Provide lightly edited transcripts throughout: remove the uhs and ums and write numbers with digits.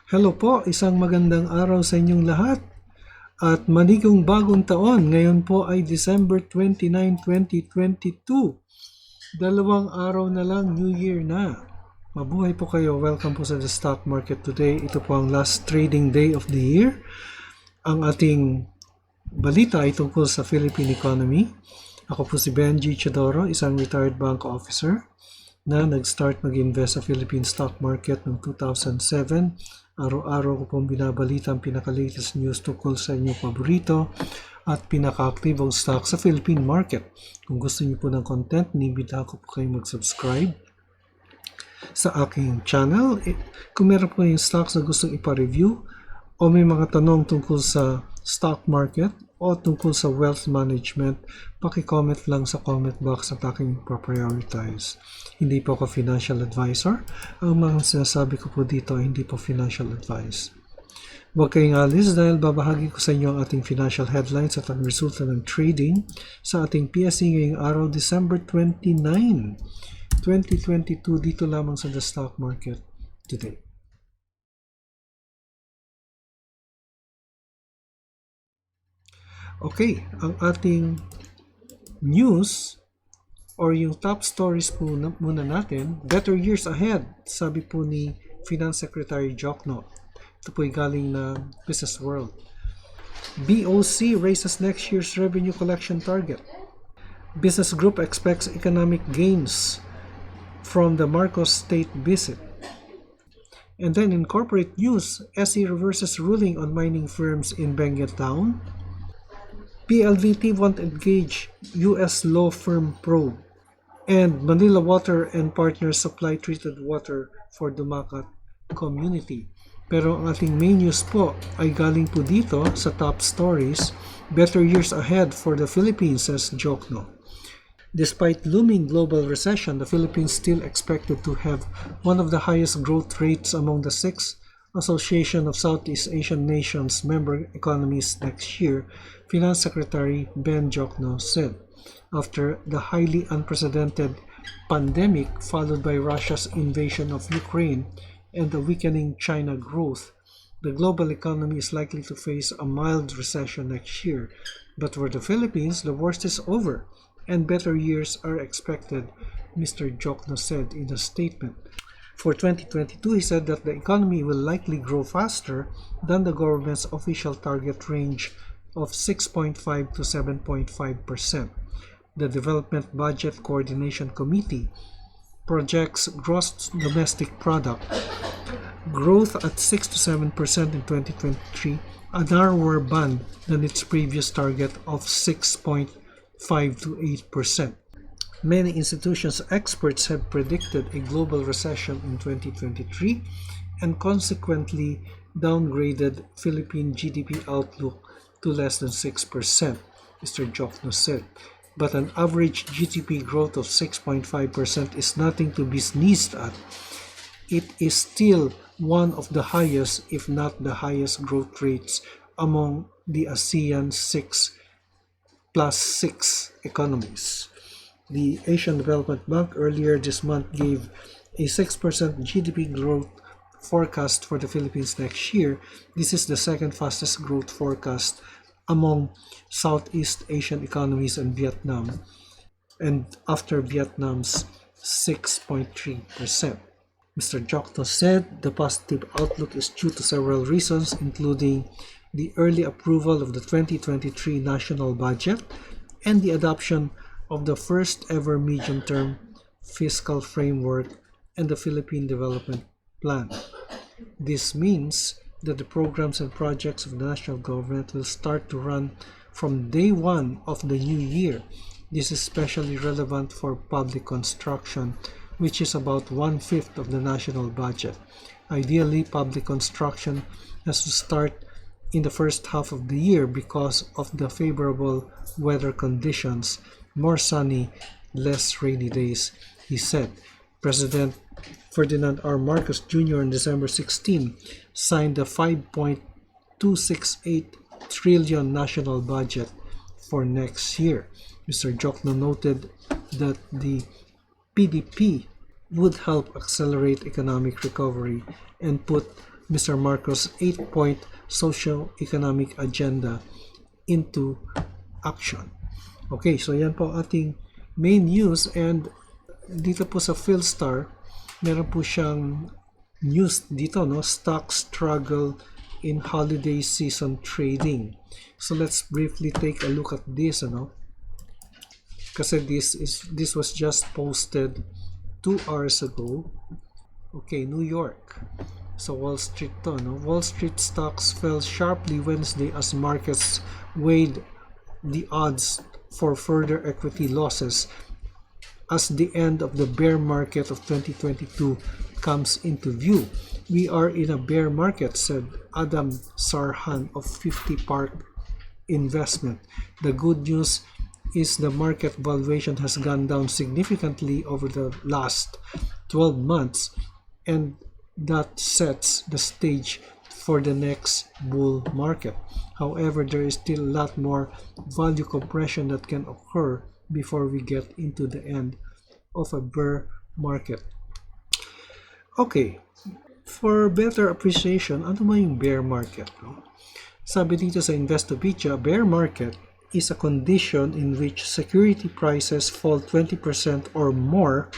Hello po, isang magandang araw sa inyong lahat at maligong bagong taon. Ngayon po ay December 29, 2022. Dalawang araw na lang, New Year na. Mabuhay po kayo. Welcome po sa the stock market today. Ito po ang last trading day of the year. Ang ating balita ay tungkol sa Philippine economy. Ako po si Benji Chidoro, isang retired bank officer na nag-start mag-invest sa Philippine stock market noong 2007. Araw-araw ko pong binabalita ang pinaka-latest news tungkol sa inyong paborito at pinaka-aktibong stock sa Philippine market. Kung gusto niyo po ng content, nibida ko po kayong mag-subscribe sa aking channel. Kung meron po kayong stocks na gustong ipa-review o may mga tanong tungkol sa stock market o tungkol sa wealth management, paki-comment lang sa comment box at aking prioritize. Hindi po ako financial advisor. Ang mga sinasabi ko po dito ay hindi po financial advice. Huwag kayong alis dahil babahagi ko sa inyo ang ating financial headlines at ang resulta ng trading sa ating PSE ngayong araw, December 29, 2022, dito lamang sa the stock market today. Okay, ang ating news or yung top stories po muna natin, better years ahead, sabi po ni Finance Secretary Jokno. Ito po ay galing na Business World. BOC raises next year's revenue collection target. Business Group expects economic gains from the Marcos State visit. And then in corporate news, SE reverses ruling on mining firms in Benguet Town. PLDT won't engage U.S. law firm probe. And Manila Water and Partners supply treated water for Dumacat community. Pero ang ating main news po ay galing po dito sa top stories. Better years ahead for the Philippines, says Jokno. Despite looming global recession, the Philippines still expected to have one of the highest growth rates among the 6 Association of Southeast Asian Nations member economies next year, Finance Secretary Ben Jokno said. After the highly unprecedented pandemic followed by Russia's invasion of Ukraine and the weakening China growth, the global economy is likely to face a mild recession next year. But for the Philippines, the worst is over and better years are expected, Mr. Jokno said in a statement. For 2022, he said that the economy will likely grow faster than the government's official target range of 6.5 to 7.5%. The Development Budget Coordination Committee projects gross domestic product growth at 6 to 7% in 2023, a narrower band than its previous target of 6.5 to 8%. Many institutions experts have predicted a global recession in 2023 and consequently downgraded Philippine GDP outlook to less than 6%, Mr. Jokno said. But an average GDP growth of 6.5% is nothing to be sneezed at. It is still one of the highest, if not the highest, growth rates among the ASEAN 6 plus 6 economies. The Asian Development Bank earlier this month gave a 6% GDP growth forecast for the Philippines next year. This is the second fastest growth forecast among Southeast Asian economies and Vietnam, and after Vietnam's 6.3%. Mr. Jokno said the positive outlook is due to several reasons, including the early approval of the 2023 national budget and the adoption of the first ever medium-term fiscal framework and the Philippine Development Plan. This means that the programs and projects of the national government will start to run from day one of the new year. This is especially relevant for public construction, which is about 1/5 of the national budget. Ideally, public construction has to start in the first half of the year because of the favorable weather conditions, more sunny, less rainy days, he said. President Ferdinand R. Marcos Jr. on December 16 signed the 5.268 trillion national budget for next year. Mr. Jokno noted that the PDP would help accelerate economic recovery and put Mr. Marcos' 8-point socio-economic agenda into action. Okay, so yan po ating main news, and dito po sa PhilStar, meron po siyang news dito, no? Stock struggle in holiday season trading. So let's briefly take a look at this, ano? Kasi this was just posted 2 hours ago. Okay, New York. So Wall Street to, no? Wall Street stocks fell sharply Wednesday as markets weighed the odds for further equity losses as the end of the bear market of 2022 comes into view. We are in a bear market, said Adam Sarhan of 50 Park Investment. The good news is the market valuation has gone down significantly over the last 12 months, and that sets the stage for the next bull market. However, there is still a lot more value compression that can occur before we get into the end of a bear market. Okay, for better appreciation, ano ba yung bear market? No? Sabi dito sa Investopedia, bear market is a condition in which security prices fall 20% or more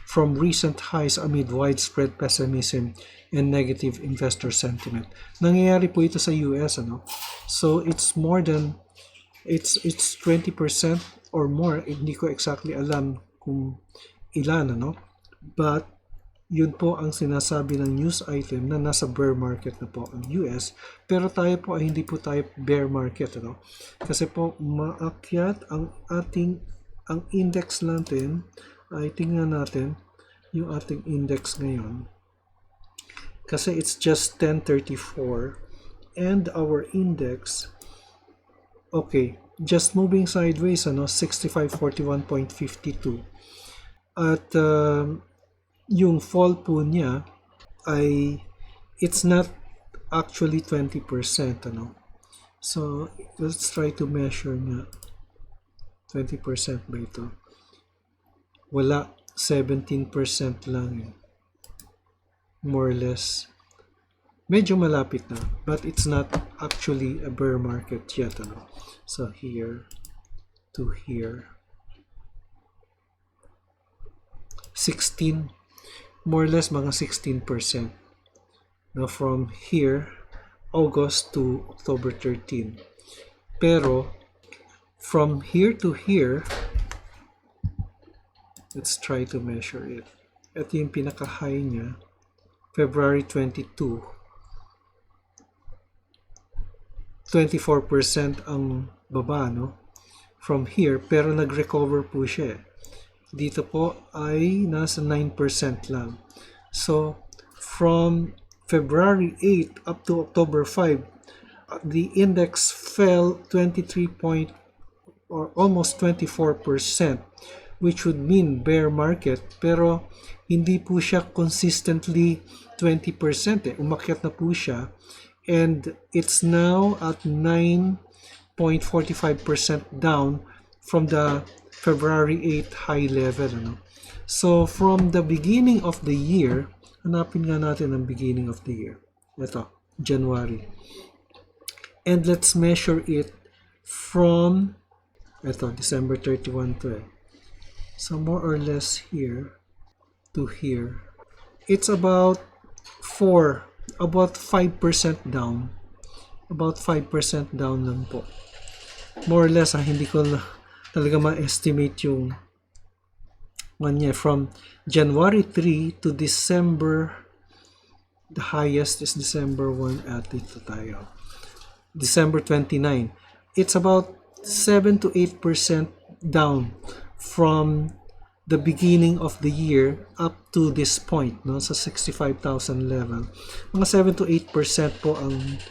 from recent highs amid widespread pessimism and negative investor sentiment. Nangyayari po ito sa US, ano? So it's more than it's 20% or more. Hindi ko exactly alam kung ilan, ano? But yun po ang sinasabi ng news item na nasa bear market na po ang US, pero tayo po ay hindi po tayo bear market, ano? Kasi po maakyat ang index natin. Ay tingnan natin yung ating index ngayon. Kasi it's just 1034 and our index, okay, just moving sideways, ano, 6541.52. At yung fall po niya ay it's not actually 20%, ano. So let's try to measure nga 20% ba ito? Wala, 17% lang, more or less. Medyo malapit na, but it's not actually a bear market yet, ano. So here to here, 16, more or less mga 16%. Now from here, August to October 13. Pero from here to here, let's try to measure it. Ito yung pinaka-high niya, February 22. 24% ang baba, no? From here, pero nag-recover po siya. Dito po ay nasa 9% lang. So, from February 8 up to October 5, the index fell 23 or almost 24%, which would mean bear market, pero hindi po siya consistently 20%. Umakyat na po siya, and it's now at 9.45% down from the February 8 high level, ano? So from the beginning of the year, hanapin nga natin ang beginning of the year. Ito, January. And let's measure it from December 31 to so more or less here to here. It's about 5% down. About 5% down lang po. More or less, hindi ko talaga ma-estimate yung niya. From January 3 to December, the highest is December 1 at dito tayo. December 29. It's about 7 to 8% down from the beginning of the year up to this point, no, sa 65,000 level. Mga 7 to 8% po ang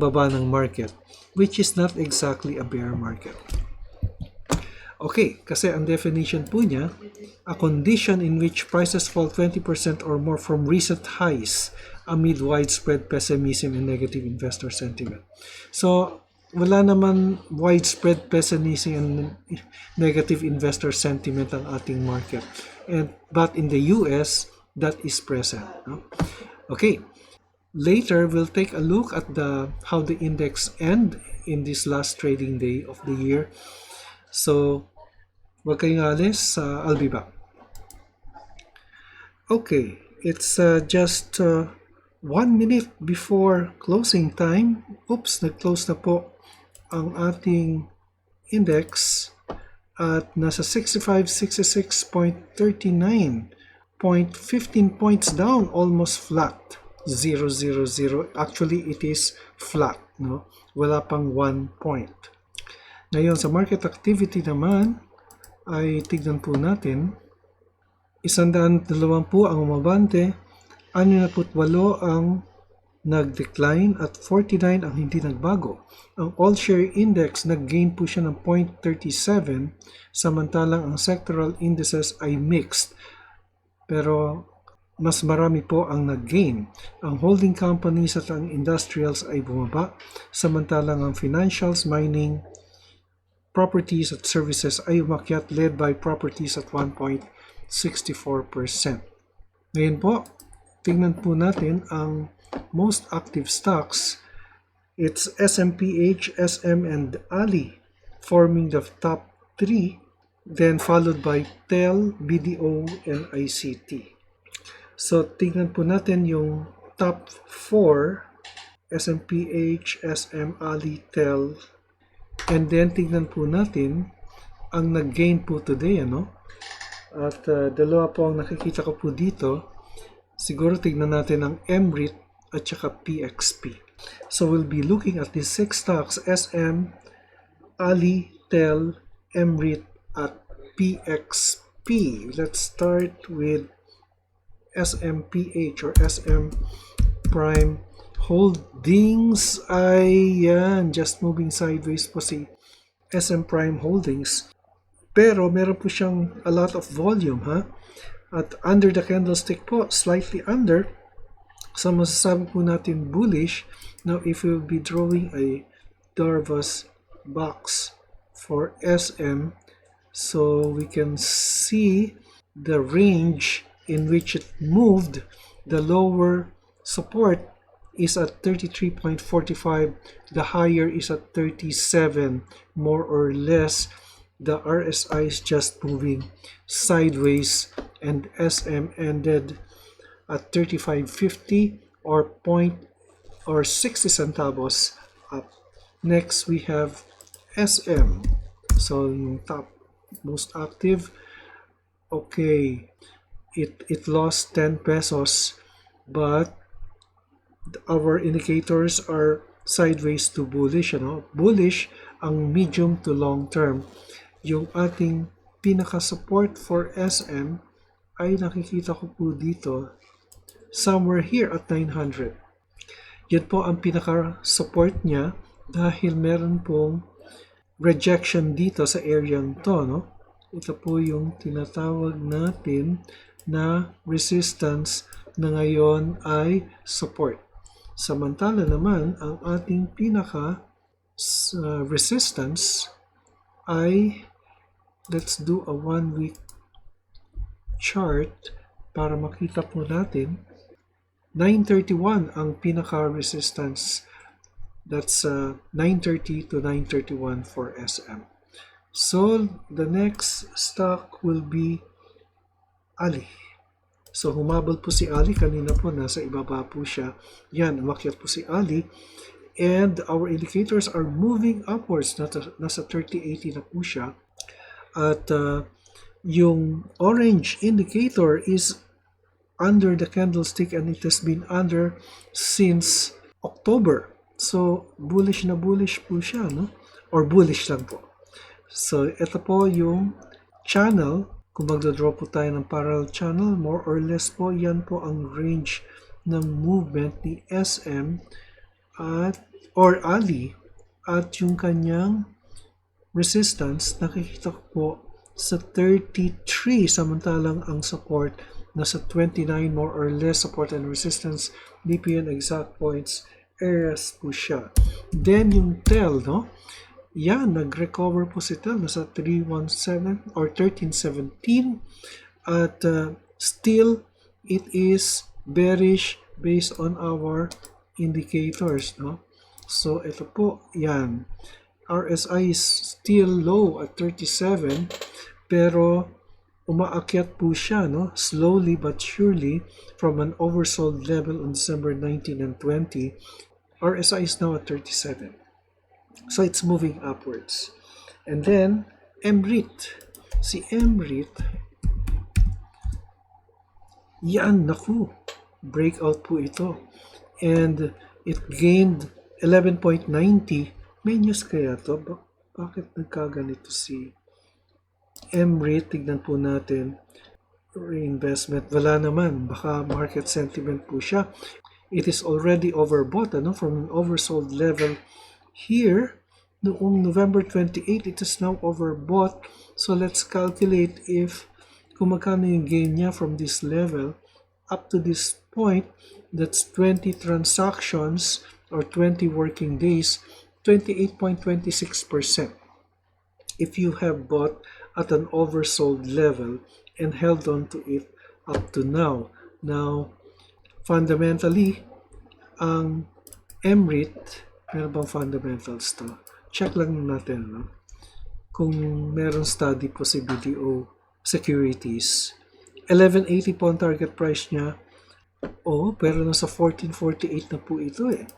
baba ng market, which is not exactly a bear market. Okay, kasi ang definition po niya, a condition in which prices fall 20% or more from recent highs amid widespread pessimism and negative investor sentiment. So, wala naman widespread pessimism and negative investor sentiment ang ating market. But in the US, that is present. No? Okay. Later, we'll take a look at how the index end in this last trading day of the year. So, wag kayong alis, I'll be back. Okay, it's just 1 minute before closing time. Oops, nag-close na po ang ating index at nasa 65, 66.39, 0.15 points down, almost flat. 0, 0, 0. Actually, it is flat, no? Wala pang 1 point. Ngayon, sa market activity naman, ay tignan po natin. 120 ang umabante, 68 ang nag-decline at 49 ang hindi nagbago. Ang all-share index nag-gain po siya ng 0.37, samantalang ang sectoral indices ay mixed. Pero mas marami po ang nag-gain. Ang holding companies at ang industrials ay bumaba, samantalang ang financials, mining, properties at services ay umakyat, led by properties at 1.64%. Ngayon po, tingnan po natin ang most active stocks. It's SMPH, SM, and Ali forming the top 3, then followed by TEL, BDO, and ICT. So, tingnan po natin yung top 4, SMPH, SM, Ali, TEL, and then tingnan po natin ang nag-gain po today, ano? At dalawa po ang nakikita ko po dito. Siguro tignan natin ang MREIT at saka PXP. So we'll be looking at these 6 stocks, SM, Ali, TEL, MREIT, at PXP. Let's start with SMPH or SM Prime Holdings. Ay yan, just moving sideways po si SM Prime Holdings. Pero meron po siyang a lot of volume, ha? At under the candlestick po, slightly under. So masasabi po natin bullish. Now if we'll be drawing a Darvas box for SM, so we can see the range in which it moved. The lower support is at 33.45. The higher is at 37, more or less. The RSI is just moving sideways, and SM ended at 35.50 or 60 centavos up. Next, we have SM. So, yung top most active. Okay, it lost 10 pesos, but our indicators are sideways to bullish, ano? Bullish ang medium to long term. Yung ating pinaka-support for SM ay nakikita ko po dito somewhere here at 900. Yan po ang pinaka-support niya dahil meron pong rejection dito sa area to, no? Ito po yung tinatawag natin na resistance na ngayon ay support. Samantala naman, ang ating pinaka-resistance ay, let's do a 1-week chart para makita po natin. 931 ang pinaka-resistance. That's 930 to 931 for SM. So, the next stock will be Ali. So, humabol po si Ali. Kanina po, nasa ibaba po siya. Yan, umakyat po si Ali. And our indicators are moving upwards. Nasa 3080 na po siya. At yung orange indicator is under the candlestick and it has been under since October. So, bullish na bullish po siya, no? Or bullish lang po. So, ito po yung channel. Kung magdodraw po tayo ng parallel channel, more or less po, yan po ang range ng movement ni SM or Ali at yung kanyang resistance, nakikita ko po sa 33, samantalang ang support nasa 29, more or less support and resistance, DPN exact points, areas po siya. Then yung TEL, no? Yan, nag-recover po si TEL, nasa 317 or 1317 at still it is bearish based on our indicators, no? So ito po, yan. RSI is still low at 37, pero umaakyat po siya, no? Slowly but surely from an oversold level on December 19 and 20. RSI is now at 37. So it's moving upwards. And then, MREIT. Si MREIT, yan, naku, breakout po ito. And it gained 11.90. May news kaya to? Bakit nagkaganito si MREIT? Tignan po natin. Reinvestment. Wala naman. Baka market sentiment po siya. It is already overbought, ano? From an oversold level here. Noong November 28, it is now overbought. So let's calculate if kung magkano yung gain niya from this level up to this point. That's 20 transactions or 20 working days, 28.26%. If you have bought at an oversold level and held on to it up to now. Now, fundamentally, ang MREIT, meron bang fundamentals to? Check lang natin, no? Kung meron study po si BDO Securities. 1180 po ang target price niya. Pero nasa 1448 na po ito eh.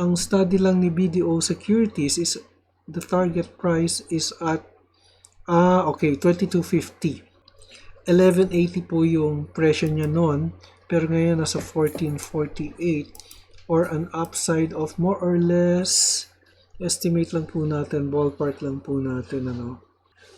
Ang study lang ni BDO Securities is the target price is at 2250. 1180 po yung presyo niya noon, pero ngayon nasa 1448 or an upside of more or less, estimate lang po natin, ballpark lang po natin,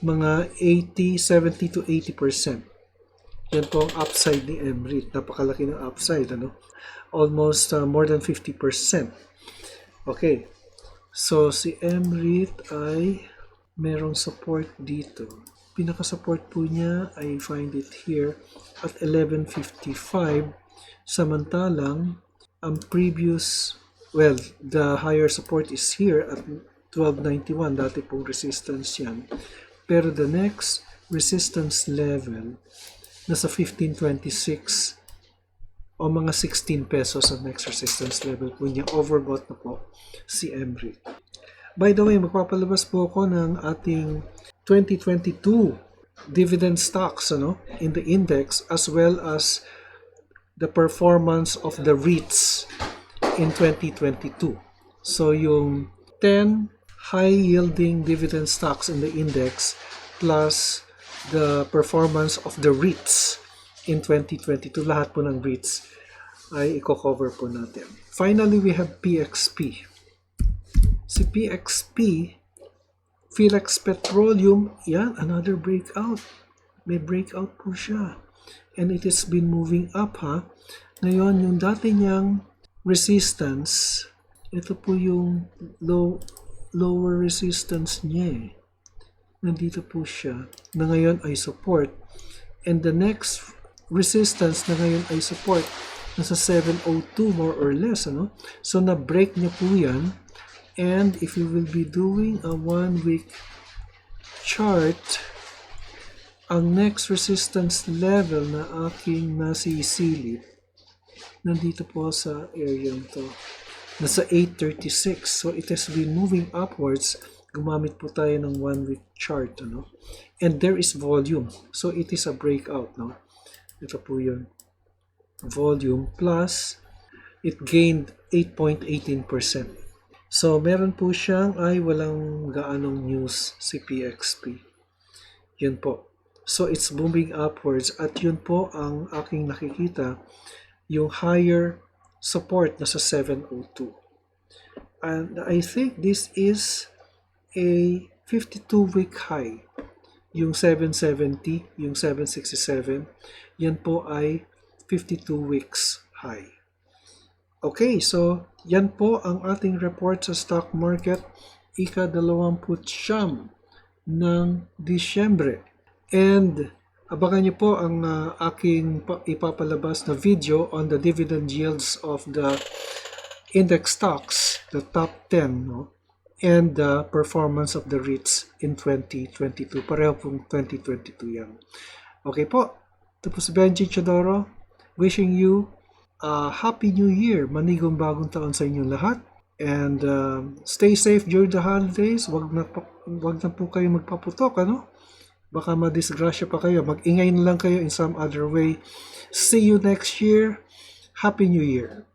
mga 70 to 80%. Yan po ang upside ni MREIT. Napakalaki ng upside, almost more than 50%. Okay, so si MREIT ay merong support dito. Pinaka-support po niya, I find it here at 1155. Samantalang, ang previous, the higher support is here at 1291. Dati pong resistance yan. Pero the next resistance level, nasa 1526 o mga 16 pesos ang next resistance level po niya. Overbought na po si MREIT. By the way, magpapalabas po ako ng ating 2022 dividend stocks in the index, as well as the performance of the REITs in 2022. So yung 10 high-yielding dividend stocks in the index plus the performance of the REITs in 2022, lahat po ng REITs ay i-cover po natin. Finally, we have PXP. Si PXP, Philex Petroleum, yan, another breakout. May breakout po siya. And it has been moving up, ha. Ngayon, yung dati niyang resistance, ito po yung lower resistance niya eh. Nandito po siya, na ngayon ay support. And the next resistance na ngayon ay support, nasa 702 more or less, So, na-break niya po yan. And if you will be doing a 1-week chart, ang next resistance level na aking nasisilip, nandito po sa area to, nasa 836. So, it has been moving upwards. Gumamit po tayo ng 1-week chart, And there is volume. So, it is a breakout, Ito po yun. Volume plus, it gained 8.18%. So, meron po siyang walang gaanong news si PXP. Yun po. So, it's moving upwards. At yun po ang aking nakikita, yung higher support na sa 702. And I think this is a 52-week high. Yung 770, yung 767, yan po ay 52 weeks high. Okay, so yan po ang ating report sa stock market ika-29 ng Disyembre. And abangan niyo po ang aking ipapalabas na video on the dividend yields of the index stocks, the top 10, and the performance of the REITs in 2022. Pareho pong 2022 yan. Okay po, ito po si Benji Chodoro, wishing you Happy New Year! Manigong bagong taon sa inyong lahat. And stay safe during the holidays. Wag na po kayo magpaputok, ano? Baka madisgrasya pa kayo. Mag-ingay na lang kayo in some other way. See you next year. Happy New Year!